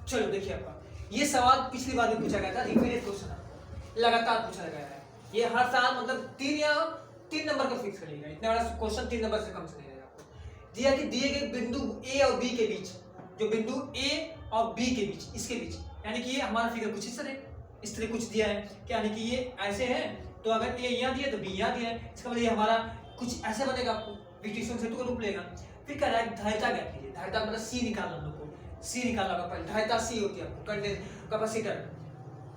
चलो देखिए आपका ये सवाल पिछली बार भी पूछा गया था, रिपीटेड क्वेश्चन आपको लगातार पूछा गया है। ये हर साल मतलब 3 नंबर का फिक्स करिएगा, इतना बड़ा क्वेश्चन 3 नंबर से कम से नहीं रहेगा आपको। दिया कि दिए गए बिंदु ए और बी के बीच, जो बिंदु ए और बी के बीच, इसके बीच, यानी कि ये हमारा फिगर कुछ इस तरह कुछ दिया है कि यानी कि ये ऐसे है, तो अगर ए यहाँ दिया तो बी यहाँ दिया है, इसका मतलब ये हमारा कुछ ऐसे बनेगा, आपको विकिरण सेतु का रूप लेगा। फिर कह रहा है धारिता ज्ञात कीजिए, धारिता मतलब सी निकालना, हम लोग को सी निकालना होगा पहले, धारिता सी होती है आपको कैपेसिटर।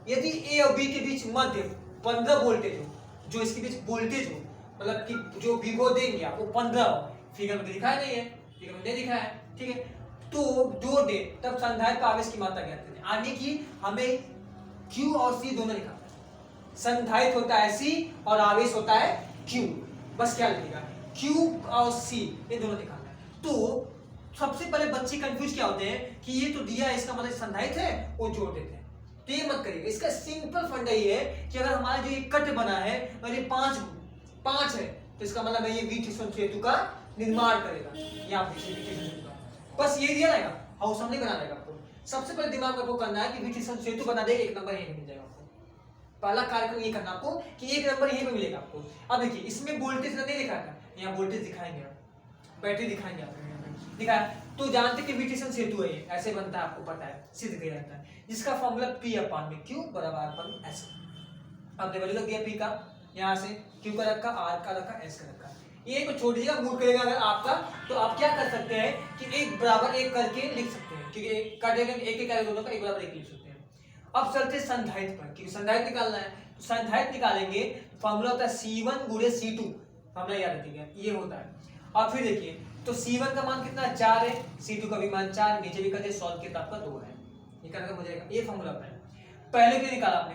यदि ए और बी के बीच मध्य 15 वोल्टेज हो, जो इसके बीच वोल्टेज हो, मतलब कि जो विभव देंगे आपको 15 हो, फिगर में दिखाया नहीं है, फिगर में नहीं दिखाया है, ठीक है, तो जोड़ दे तब संधारित्र आवेश की मात्रा ज्ञात करें, यानी कि हमें Q और C दोनों निकालना है। संधारित्र होता है C और आवेश होता है Q, बस क्या लिखेगा Q और C ये दोनों निकालना है। तो सबसे पहले बच्चे कंफ्यूज क्या होते हैं कि ये तो दिया है, इसका मतलब संधारित्र है, वो जोड़ देते हैं, तो ये मत करिएगा। इसका सिंपल फंडा ये है कि अगर हमारा जो ये कट बना है और ये 5 है, तो इसका मतलब है ये विकिरण सेतु का निर्माण करेगा, यहाँ पे विकिरण सेतु का, बस ये दिया रहेगा, हाउस हम नहीं बना रहेगा। आपको सबसे पहले दिमाग में आपको करना है कि विकिरण सेतु बना देगा, 1 नंबर यहीं मिल जाएगा आपको। पहला कार्यक्रम ये करना आपको कि 1 नंबर यहीं पे मिलेगा आपको। अब देखिए इसमें वोल्टेज नहीं दिखा था, यहाँ वोल्टेज दिखाएंगे, आप बैटरी दिखाएंगे, आपको दिखाया तो जानते कि विकिरण सेतु है, ऐसे बनता है, आपको पता है, सिद्ध किया जाता है, जिसका फॉर्मूला P अपान में Q बराबर अपन S। अब वैल्यू लग गया P का, यहाँ से Q का रखा, R का रखा, S का रखा। ये को छोड़ दीजिएगा, मूड करेगा अगर आपका, तो आप क्या कर सकते हैं कि 1 बराबर 1 करके लिख सकते हैं, क्योंकि काटेगा एक दोनों का 1 बराबर 1 लिख सकते हैं। अब चलते संधारित्र पर, क्योंकि संधारित्र निकालना है, तो संधारित्र निकालेंगे, फॉर्मूला होता है C1 गुणे C2, फॉर्मूला याद रखिएगा, ये होता है। अब फिर देखिए तो C1 का मान कितना 4 है, C2 का भी मान 4, नीचे भी करते सॉल्व किया आपका 2 है, निकालना हो जाएगा। ये फॉर्मूला अपना है, पहले के लिए निकाला आपने,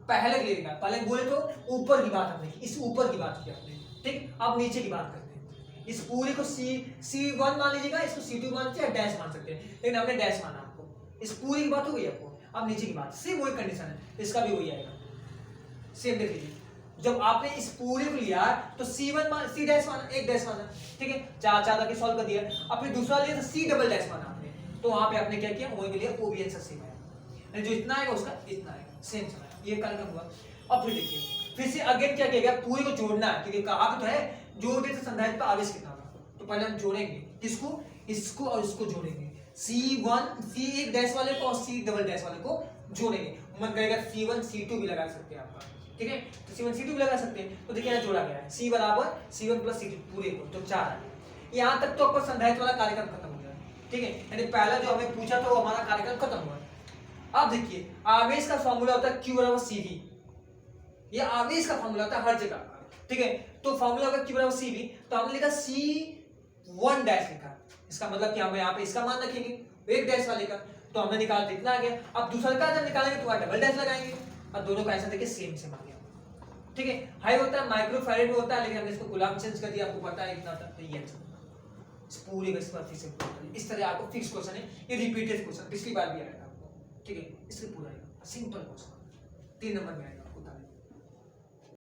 पहले के लिए निकाला, पहले बोले तो ऊपर की बात हमने, इस ऊपर की बात की आपने, ठीक। अब नीचे की बात करते हैं, इस पूरे को C1 मान लीजिएगा, इसको C2 मान लीजिए, डैश मान सकते हैं, लेकिन हमने डैश माना आपको, इस पूरी की बात हो गई आपको। अब नीचे की बात सेम वही कंडीशन है, इसका भी वही आएगा, सेम देख लीजिए, जब आपने इस पूरे को लिया तो C1 मान C डैश माना, 1 डैश माना, ठीक है, 4 करके सॉल्व कर दिया। अब फिर दूसरा लिया तो C डबल डैश माना आपने, तो वहां पे आपने क्या किया, वही के लिए वो भी आंसर सेम है, जो इतना आएगा उसका इतना आएगा, सेम चला, ये कार्यक्रम हुआ। अब फिर देखिए फिर से अगेन क्या किया, पूरे को जोड़ना है, क्योंकि कहा तो है जोड़ देते संधारित्र पर आवेश कितना होगा, तो पहले हम जोड़ेंगे किसको, इसको और इसको जोड़ेंगे, C1 डैश वाले को और C डबल डैश वाले को जोड़ेंगे। मन करेगा C1 C2 भी लगा सकते हैं आपका, ठीक है, तो C1 C2 भी लगा सकते हैं। तो देखिए यहाँ जोड़ा गया है C बराबर C1 प्लस C2 पूरे को, तो 4 आ गया। यहाँ तक तो आपका संधारित्र वाला कार्यक्रम खत्म हो गया, ठीक है, यानी पहला जो हमें पूछा था वो हमारा कार्यक्रम खत्म हुआ। अब देखिए आवेश का फॉर्मूला होता है Q बराबर CV, ये आवेश का फॉर्मूला होता है हर जगह, ठीक है, तो फॉर्मूला होगा Q बराबर CV, तो हमने लिखा C1 डैश लिखा, इसका मतलब कि हम यहाँ पे इसका मान रखेंगे 1 डैश वाले का, तो हमने निकाला इतना आ गया। अब दूसरा का जब निकालेंगे तो डबल डैश लगाएंगे, अब दोनों का आंसर देखिए सेम सेम आ गया, ठीक है। हाई होता है माइक्रोफैरेड में होता है, लेकिन हमने इसको कूलम चेंज कर दिया, आपको पता है इतना तक, तो ये आंसर इस पूरे का इस पर फिर से इस तरह आपको फिक्स क्वेश्चन है, ये रिपीटेड क्वेश्चन पिछली बार भी आया था आपको, ठीक है, इससे पूरा आएगा, सिंपल क्वेश्चन 3 नंबर में आएगा।